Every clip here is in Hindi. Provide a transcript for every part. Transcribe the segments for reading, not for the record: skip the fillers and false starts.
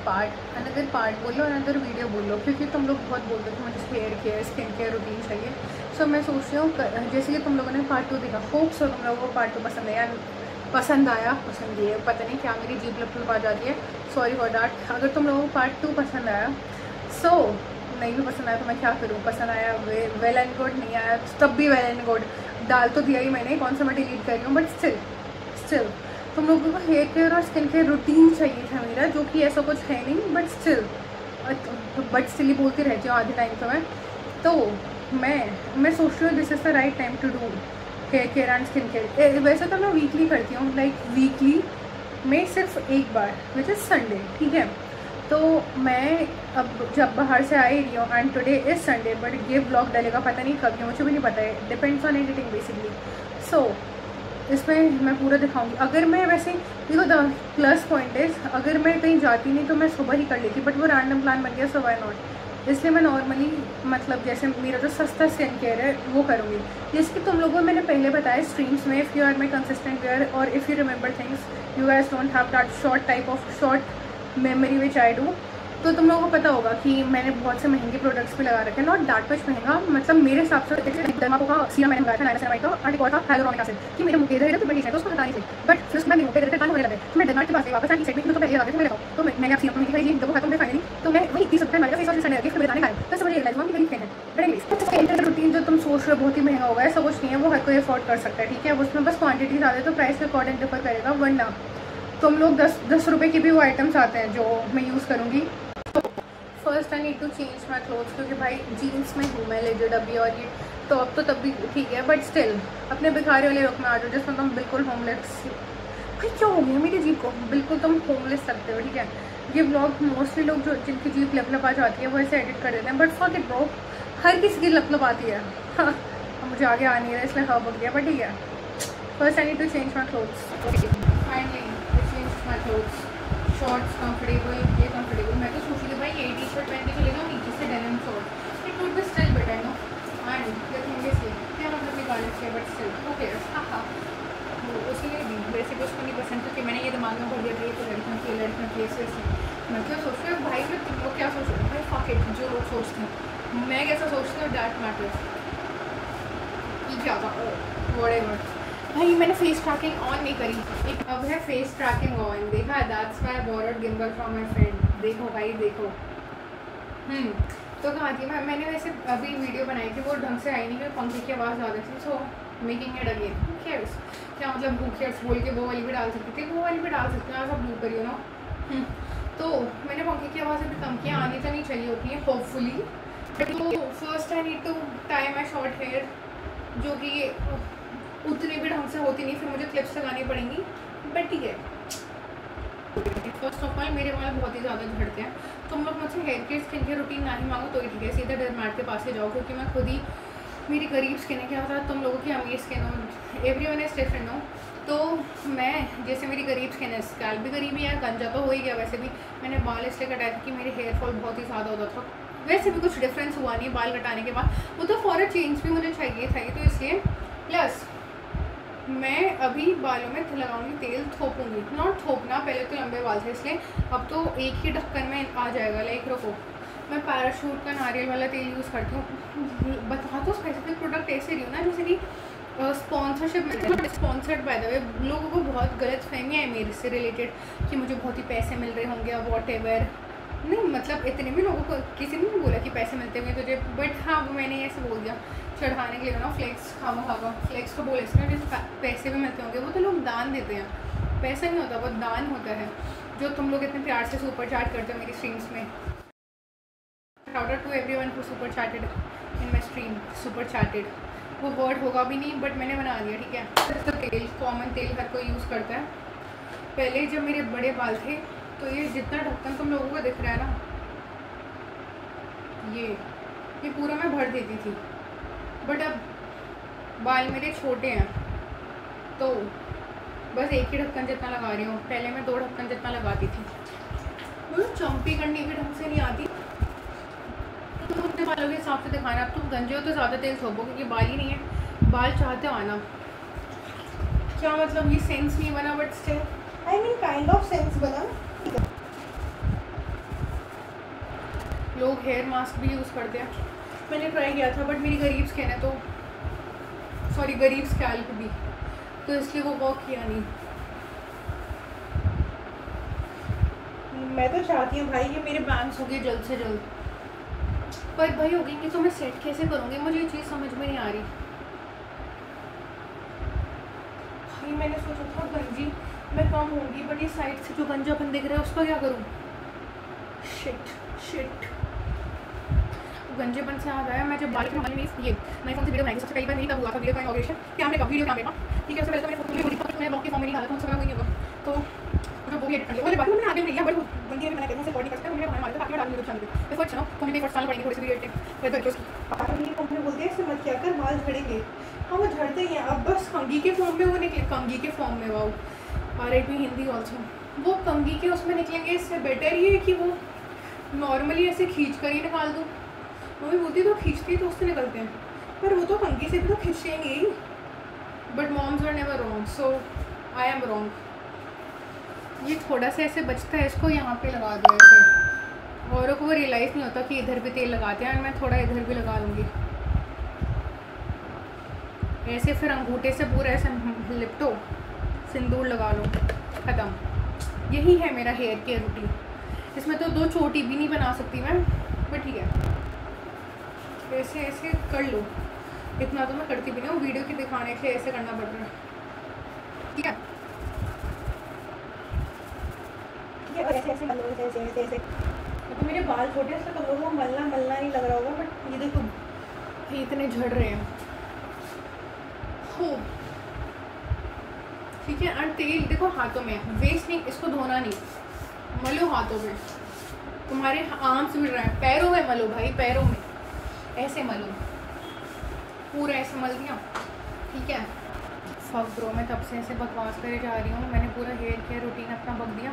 अनदर पार्ट बोल लो, अनदर वीडियो बोल लो, क्योंकि तुम लोग बहुत बोलते हो कि मुझे hair care skin care routine चाहिए। सो मैं सोच रही हूँ जैसे कि तुम लोगों ने पार्ट 2 देखा, होप सो तुम लोगों को पार्ट 2 पसंद आया, पसंद है, पता नहीं क्या मेरी जीभ लप आ जाती है, सॉरी फॉर डैट। अगर तुम लोगों को पार्ट 2 पसंद आया, सो नहीं भी पसंद आया तो मैं क्या करूँ, पसंद आया वेल एंड गुड, नहीं आया तब भी वेल एंड गुड, डाल तो दिया ही मैंने, कौन सा मैं डिलीट कर रही हूँ, बट स्टिल तुम लोगों को हेयर केयर और स्किन केयर रूटीन चाहिए था मेरा, जो कि ऐसा कुछ है नहीं, बट स्टिल ही बोलती रहती हूँ आधे टाइम तो मैं। तो मैं सोच रही हूँ this is the right time to do hair care and skin care. वैसे तो मैं वीकली करती हूँ, लाइक वीकली में सिर्फ एक बार, विच इज़ संडे, ठीक है। तो मैं अब जब बाहर से आ ही रही हूँ and today is Sunday, but ये ब्लॉग डलेगा पता नहीं कब, मुझे भी नहीं पता है, डिपेंड्स ऑन एडिटिंग बेसिकली। सो इसमें मैं पूरा दिखाऊंगी। अगर मैं वैसे देखो द प्लस पॉइंट इज़, अगर मैं कहीं जाती नहीं तो मैं सुबह ही कर लेती, बट वो रैंडम प्लान बन गया, सो व्हाई नॉट। इसलिए मैं नॉर्मली मतलब जैसे मेरा जो सस्ता स्किन केयर है वो करूँगी, जैसे कि तुम लोगों को मैंने पहले बताया स्ट्रीम्स में, if you are my consistent viewer और if you remember things, you guys don't have that short memory which I do. तो तुम लोगों को पता होगा कि मैंने बहुत से महंगे प्रोडक्ट्स भी लगा रखे हैं, नॉट दैट मच महंगा, मतलब मेरे हिसाब से मैंने मंगाया था नायरासेरामिड का एंड और था हाइलुरोनिक एसिड, कि मेरे मुँह के इधर तो मेरी तो उसको हटा नहीं सकती, बट फिर उसके बाद मेरे मुँह के इधर होने लगा, तो मैं डरनाट के पास गई वापस, एंड सेट में तो पहले लगा मेरे तो मैंने आप सीरम खाई जब वो खत्म हुई फाइनली, तो मैं वही 30 रुपये मेरा फेस वॉश संडे फिर बताने खाया, तो समझ रियलाइज हुआ कि गरीब है। बट एनीवेज रूटीन जो तुम सोच रहे हो बहुत ही महंगा होगा, ऐसा कुछ नहीं है, वो हर कोई अफोर्ड कर सकता है, ठीक है। उसमें बस क्वान्टिटी ज़्यादा है तो प्राइस के अकॉर्डिंग डिफर करेगा, वरना तुम लोग 10 रुपये की भी वो आइटम्स आते हैं जो मैं यूज़ करूँगी। First I need to change my clothes, क्योंकि भाई जीन्स में हूँ मैं लेजेड अभी, और ये टॉप तो तब भी ठीक है, बट स्टिल अपने भिखारी वाले लुक में आ जाओ, जिसमें तुम बिल्कुल होमलेस, भाई क्या हो गया मेरी जीप को, बिल्कुल तुम होमलेस लगते हो, ठीक है। ये ब्लॉग मोस्टली लोग जो जिनकी जीप लप आ जाती है वो ऐसे एडिट कर देते हैं, बट फक इट ब्रो, हर किसी की लप आती है। हाँ, मुझे आगे आ नहीं रहा इसलिए हाँ बोल दिया, बट ठीक है। First I need to change my clothes, finally change my clothes, shorts comfortable, ये कंफर्टेबल। मैं तो सोच रही थी भाई ये टी शर्ट पहन के चलेगा, नीचे से denim short, it would be still better no, and the thing is क्या मतलब निकालने से, बट स्टिल ओके। हाँ उसी लिए भी वैसे भी उसको नहीं पसंद, क्योंकि मैंने ये दिमाग में भर दिया था ये तो लड़कियों की ऐसे मैं क्या सोच रही हूँ भाई, मैं तुम लोग क्या सोच रहे हो भाई, फक इट, जो लोग सोचते हैं मैं कैसा सोचती हूँ डैट मैटर्स, क्या था व्हाटएवर। भाई मैंने फेस ट्रैकिंग ऑन नहीं करी, एक अब है फेस ट्रैकिंग ऑन, देखा that's why I borrowed gimbal from my friend, देखो भाई देखो। तो कहाँ थी मैंने वैसे अभी वीडियो बनाई थी, वो ढंग से आई नहीं, क्योंकि पंखे की आवाज़ ज़्यादा थी, सो मेकिंग इट अगेन क्या मतलब भूखियर्स बोल के वो वाली भी डाल सकती थी, वो वाली भी डाल सकते हैं, आप ब्लू करियो ना। तो मैंने पंखे की आवाज़ अभी कम किया, आनी तो नहीं चाहिए होती है होपफुली। तो first I need to tie my short hair, जो कि उतनी भी ढंग से होती नहीं, फिर मुझे क्लिप्स लगानी पड़ेंगी, बट ठीक है। फर्स्ट ऑफ ऑल मेरे बाल बहुत ही ज़्यादा झड़ते हैं, तुम लोग मुझसे hair care skin care routine ना ही मांगो तो ही ठीक है, सीधा डरमार्ट के पास से जाओ, क्योंकि मैं खुद ही मेरी गरीब स्किन है, क्या होता है तुम लोगों की अमीर स्किन हो, एवरीवन इज डिफरेंट हो। तो मैं जैसे मेरी गरीब स्किन है, स्कैल्प भी गरीबी है, गंजा तो हो ही गया, वैसे भी मैंने बाल इसलिए कटाए थे कि मेरे हेयर फॉल बहुत ही ज़्यादा होता था, वैसे भी कुछ डिफरेंस हुआ नहीं बाल कटाने के बाद, वो तो फॉर अ चेंज भी मुझे चाहिए था, तो इसलिए प्लस मैं अभी बालों में लगाऊंगी तेल, थोपूंगी, नॉट थोपना, पहले तो लंबे बाल थे इसलिए, अब तो एक ही ढक्कन में आ जाएगा, लाइक रुको मैं पैराशूट का नारियल वाला तेल यूज़ करती हूँ, बता तो स्पेसिफिक प्रोडक्ट ऐसे रही हूँ ना, जैसे कि स्पॉन्सरशिप मिलती है, स्पॉन्सर्ड बाय द वे, लोगों को बहुत गलत फहमी है मेरे से रिलेटेड कि मुझे बहुत ही पैसे मिल रहे होंगे या वॉट एवर, नहीं मतलब इतने भी लोगों को किसी ने नहीं बोला कि पैसे मिलते हुए तुझे, बट हाँ वो मैंने ऐसे बोल दिया चढ़ाने के लिए ना, फ्लेक्स खावा फ्लेक्स को बोले इसमें जैसे पैसे भी मिलते होंगे, वो तो लोग दान देते हैं, पैसा नहीं होता, वो दान होता है, जो तुम लोग इतने प्यार से सुपर चैट करते हो मेरी स्ट्रीम्स में। Shout out to everyone who super chatted in my stream, super chatted वो वर्ड होगा भी नहीं, बट मैंने बना दिया, ठीक है। तो तेल, कॉमन तेल हर कोई यूज़ करता है। पहले जब मेरे बड़े बाल थे तो ये जितना ढक्कन तुम लोगों को दिख रहा है ना, ये पूरा मैं भर देती थी, बट अब बाल मेरे छोटे हैं तो बस एक ही ढक्कन जितना लगा रही हूँ, पहले मैं 2 ढक्कन जितना लगाती थी। मुझे चम्पी करनी भी ढंग से नहीं आती, तो तुम अपने बालों के हिसाब से दिखाना, अब तुम गंजे हो तो ज़्यादा तेल थोपो, क्योंकि बाल ही नहीं है, बाल चाहते हो आना, क्या मतलब ये सेंस नहीं बना, but still I mean kind of sense बना। लोग हेयर मास्क भी यूज़ करते हैं, मैंने ट्राई किया था बट मेरी गरीब स्किन है, तो सॉरी गरीब स्कैल्प भी, तो इसलिए वो वर्क किया नहीं। मैं तो चाहती हूँ भाई कि मेरे बैंग्स हो गए जल्द से जल्द, पर भाई हो गएंगे तो मैं सेट कैसे करूँगी, मुझे ये चीज़ समझ में नहीं आ रही। भाई मैंने सोचा था गंजी मैं कम होंगी, बट ये साइड से जो गंजापन दिख रहा है उसका क्या करूँ। शिट गंजेपन से याद आया, मैं जब बाल में ये नई फोन से वीडियो बनाई सबसे पहली बार नहीं तब हुआ था वीडियो का इनॉग्रेशन कैमरे का, वीडियो कैमरे का, ठीक है। उससे पहले तो मैंने फोटो में ब्लॉग के फॉर्म में नहीं डाला था, उसमें वही होगा, तो जो वो भी एडिट कर लिया। बाकी मैंने आगे नहीं लिया, बट बंदी में मैंने कहूँ से बॉडी करता है, मैंने हमारे मारता ताकि डाल वीडियो चैनल पे फर्स्ट ना तो मुझे फर्स्ट साल पड़ेंगे थोड़ी सी एडिटिंग फिर तो ये कंपनी बोलते हैं इससे मत क्या कर बाल झड़ेंगे। हाँ वो झड़ते ही हैं, अब बस कंघी के फॉर्म में वो निकले, कंघी के फॉर्म में वाओ RIP हिंदी ऑल्सो, वो कंघी के उसमें निकलेंगे। इससे बेटर ये है कि वो नॉर्मली ऐसे खींच कर ही निकाल दूँ। मम्मी बोलती तो खींचती तो उससे निकलते हैं, पर वो तो कंघी से भी तो खींचेंगे ही, but moms are never wrong, so I am wrong. ये थोड़ा सा ऐसे बचता है, इसको यहाँ पे लगा दो ऐसे, औरों को वो रियलाइज़ नहीं होता कि इधर भी तेल लगाते हैं, और मैं थोड़ा इधर भी लगा लूँगी ऐसे, फिर अंगूठे से पूरा ऐसे लिपटो, सिंदूर लगा लो, ख़त्म। यही है मेरा हेयर केयर रूटीन। इसमें तो 2 चोटी भी नहीं बना सकती मैं, बट ठीक है ऐसे ऐसे कर लो, इतना तो मैं करती भी नहीं हूँ, वीडियो के दिखाने के लिए ऐसे करना पड़ रहा है, ठीक है। और ऐसे ऐसे कर लो, ऐसे ऐसे ऐसे। तो मेरे बाल छोटे हैं तो लोगों को मलना नहीं लग रहा होगा, बट ये देखो ये इतने झड़ रहे हैं हो, ठीक है। और तेल देखो हाथों में, वेस्ट नहीं, इसको धोना नहीं, मलो हाथों में, तुम्हारे आर्म्स मिल रहे हैं, पैरों में मलो भाई, पैरों में ऐसे मलो, पूरा ऐसे मल दिया, ठीक है। फक ब्रो, मैं तब से ऐसे बकवास करे जा रही हूँ, मैंने पूरा हेयर केयर रूटीन अपना बक दिया,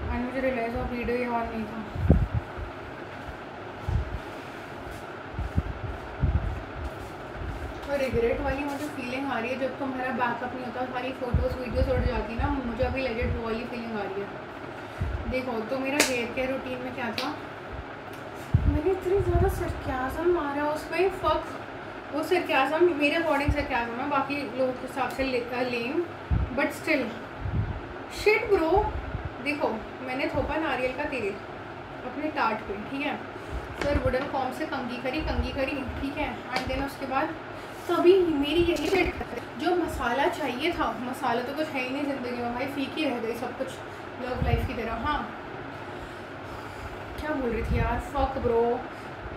और मुझे रियलाइज हुआ वीडियो ये ऑन नहीं था। और रिग्रेट वाली मुझे फीलिंग आ रही है, जब तुम्हारा बैकअप नहीं होता, सारी फ़ोटोज़ वीडियोज़ उड़ जाती ना, मुझे अभी लेजेंड वाली फीलिंग आ रही है। देखो तो मेरा हेयर केयर रूटीन में क्या था, मैंने इतनी ज़्यादा सरकाज़म मारा उसमें, फक वो सरकाज़म मेरे अकॉर्डिंग सरकाज़म है, बाकी लोगों के हिसाब से लेम, बट स्टिल शिट ब्रो। देखो मैंने थोपा नारियल का तेल अपने टाट पे, ठीक है, फिर वुडन कॉम से कंघी करी, ठीक है, एंड देन उसके बाद तभी मेरी यही शिट जो मसाला चाहिए था, मसाला तो कुछ है ही नहीं ज़िंदगी में भाई, फीकी रह गई सब कुछ लव लाइफ की तरह। हाँ क्या बोल रही थी यार, फक ब्रो।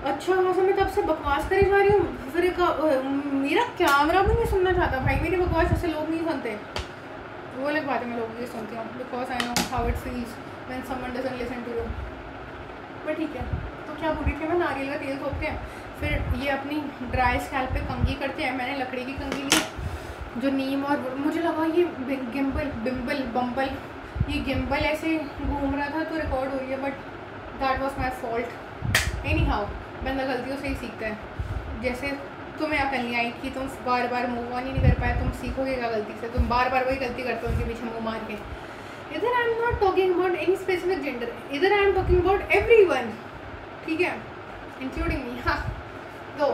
अच्छा खासा मैं तब से बकवास करी जा रही हूँ, फिर मेरा कैमरा भी नहीं सुनना चाहता भाई, मेरी बकवास ऐसे लोग नहीं सुनते, वो अलग बात है, मैं लोगों की सुनती हूँ, because I know how it feels when someone doesn't listen to you, but ठीक है। तो क्या बोल रही थी मैं, नारियल का तेल थोपते हैं, फिर ये अपनी ड्राई स्कैल्प पे कंघी करते हैं, मैंने लकड़ी की कंघी ली जो नीम, और मुझे लगा ये बम्बल ये गिम्बल ऐसे घूम रहा था तो रिकॉर्ड हो रही है, but that was my fault. Any how बंदा गलतियों से ही सीखता है, जैसे तुम्हें अकल नहीं आई कि तुम बार बार मूव ऑन ही नहीं कर पाए, तुम सीखोगे क्या गलती से, तुम बार बार वही गलती करते हो उनके पीछे मुँह मार के। इधर I am not talking about any specific gender, इधर I am talking about everyone, ठीक है, इंक्लूडिंग मी। हाँ तो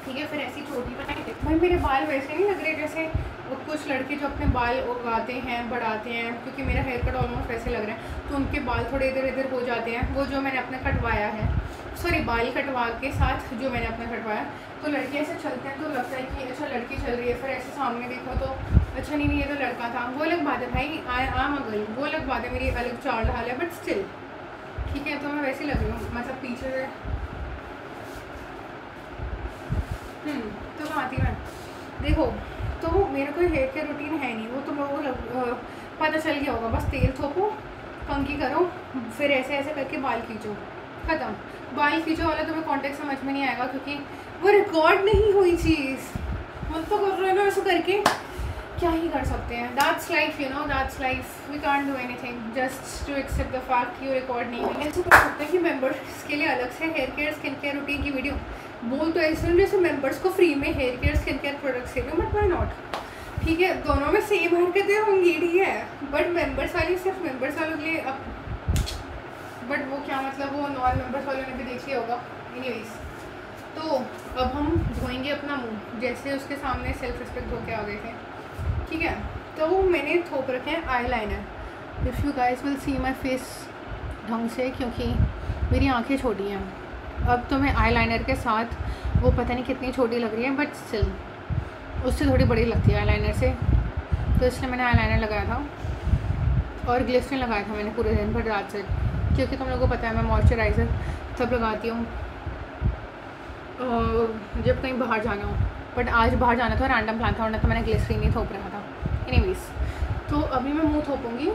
ठीक है, फिर ऐसी छोटी बनाई थी भाई, मेरे बाल वैसे नहीं लग रहे जैसे कुछ लड़के जो अपने बाल उगाते हैं बढ़ाते हैं, क्योंकि मेरा हेयर कट ऑलमोस्ट वैसे लग रहा है, तो उनके बाल थोड़े इधर इधर हो जाते हैं। वो जो मैंने अपना कटवाया है, सॉरी बाल कटवा के साथ जो मैंने अपना कटवाया, तो लड़के ऐसे चलते हैं तो लगता है कि अच्छा लड़की चल रही है, फिर ऐसे सामने देखो तो अच्छा नहीं ये तो लड़का था, वो अलग बात है भाई, आम अगल वो अलग बात है, मेरी अलग चाल ढाल है, बट स्टिल ठीक है। तो मैं वैसे लग रही हूँ, मतलब पीछे से तो मैं आती मैं देखो, तो मेरा कोई हेयर केयर रूटीन है नहीं, वो तो लोगों को पता चल गया होगा, बस तेल थोपो, कंघी करो, फिर ऐसे ऐसे करके बाल खींचो, ख़त्म। बाल खींचो वाला तुम्हें कॉन्टेक्स्ट समझ में नहीं आएगा, क्योंकि वो रिकॉर्ड नहीं हुई चीज़, मत तो कर रहे हो ना ऐसे करके, क्या ही कर सकते हैं, that's life, you know that's life, we can't do anything just to accept the fact कि रिकॉर्ड नहीं हुई। ऐसे कर सकते हैं कि मेंबर्स के लिए अलग से hair care skin care routine की वीडियो बोल, तो ऐसे जैसे मेंबर्स को फ्री में hair care skin care products दे दूँ, बट वाई नॉट, ठीक है, दोनों में सेम हरकतें होंगी, ठीक है, बट मेंबर्स वाली सिर्फ मेंबर्स वालों के लिए, अब बट वो क्या मतलब वो नॉन मेंबर्स वालों ने भी देख लिया होगा। एनीवेज, तो अब हम धोएंगे अपना मुंह, जैसे उसके सामने सेल्फ रिस्पेक्ट धो के आ गए थे, ठीक है। तो मैंने थोप रखे हैं eye liner. If you guys will see my face ढंग से, क्योंकि मेरी आंखें छोटी हैं। अब तो मैं आई लाइनर के साथ, वो पता नहीं कितनी छोटी लग रही है बट स्टिल उससे थोड़ी बड़ी लगती है आई लाइनर से, तो इसलिए मैंने आई लाइनर लगाया था। और ग्लिसरीन लगाया था मैंने पूरे दिन भर रात से, क्योंकि तुम लोगों को पता है मैं मॉइस्चराइज़र सब लगाती हूँ जब कहीं बाहर जाना हो। बट आज बाहर जाना था, रैंडम प्लान था, वरना तो मैंने ग्लिसरीन ही थोप रखा था। एनीवेज, तो अभी मैं मुंह थोपूँगी,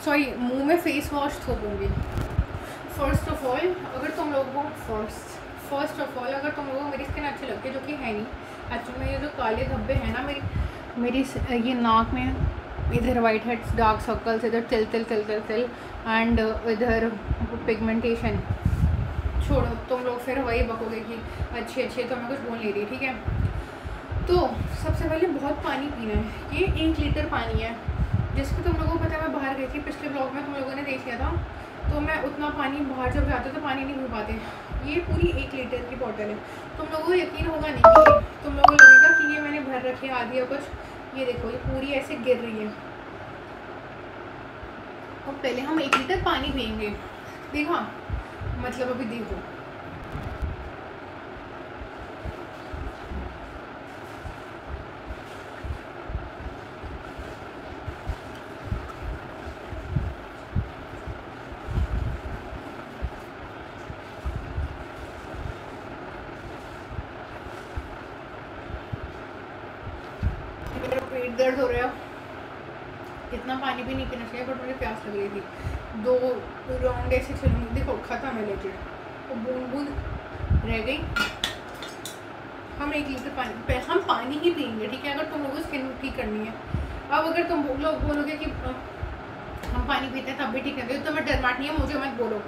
सॉरी मुंह में फेस वॉश थोपूँगी। फर्स्ट ऑफ ऑल अगर तुम लोगों को अगर तुम लोगों को मेरी स्किन अच्छी लगती है, जो कि है नहीं एक्चुअली में, ये जो काले धब्बे हैं ना मेरी ये नाक में, इधर वाइट हेड्स, डार्क सर्कल्स, इधर तिल एंड इधर पिगमेंटेशन, छोड़ो तुम लोग फिर वही बकोगे कि अच्छे तो मैं कुछ बोल नहीं रही, ठीक है। तो सबसे पहले बहुत पानी पीना है। ये 1 लीटर पानी है, जिसको तुम लोगों को पता है मैं बाहर गई थी पिछले ब्लॉग में, तुम लोगों ने देख लिया था। तो मैं उतना पानी बाहर जब जाते तो पानी नहीं पी पाते। ये पूरी 1 लीटर की बॉटल है। तुम लोगों को यकीन होगा नहीं कि तुम लोगों को लगेगा कि ये मैंने भर रखी है आधी या कुछ। ये देखो, ये पूरी ऐसे गिर रही है। और पहले हम 1 लीटर पानी पियेंगे, देखा मतलब, अभी देखो। मेरा पेट दर्द हो रहा है, इतना पानी भी नहीं पीना चाहिए, बट मुझे प्यास लग रही थी। 2 राउंड ऐसे चलूँगी, देखो खत्म है लेके, वो बूंद रह गई। हम 1 लीटर पानी, हम पानी ही पियेंगे, ठीक है, अगर तुम लोगों को स्किन ठीक करनी है। अब अगर तुम लोग बोलोगे कि हम पानी पीते हैं तब भी ठीक है, तो मैं डरमाट नहीं है, मुझे मत बोलो।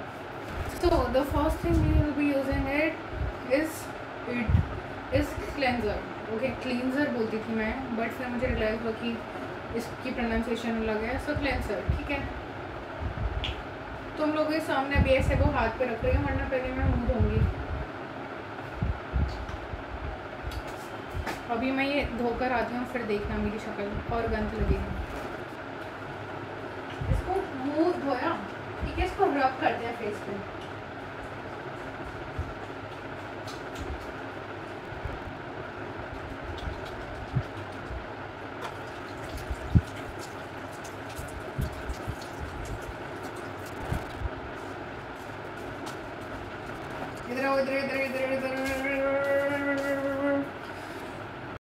तो the first thing we will be using it is cleanser. Okay, cleanser बोलती थी मैं, बट फिर मुझे रियलाइज़ हुआ कि इसकी प्रोनाउंसिएशन अलग है, सो क्लेंजर, ठीक है। तुम लोगों के सामने अभी ऐसे वो हाथ पे रख रही हूँ, वरना पहले मैं मुँह धोऊंगी। अभी मैं ये धोकर आती हूँ, फिर देखना मेरी शक्ल और गंद लगेगी। इसको मुँह धोया, ठीक है, इसको रब करते हैं फेस पे। इधर आओ, इधर इधर इधर इधर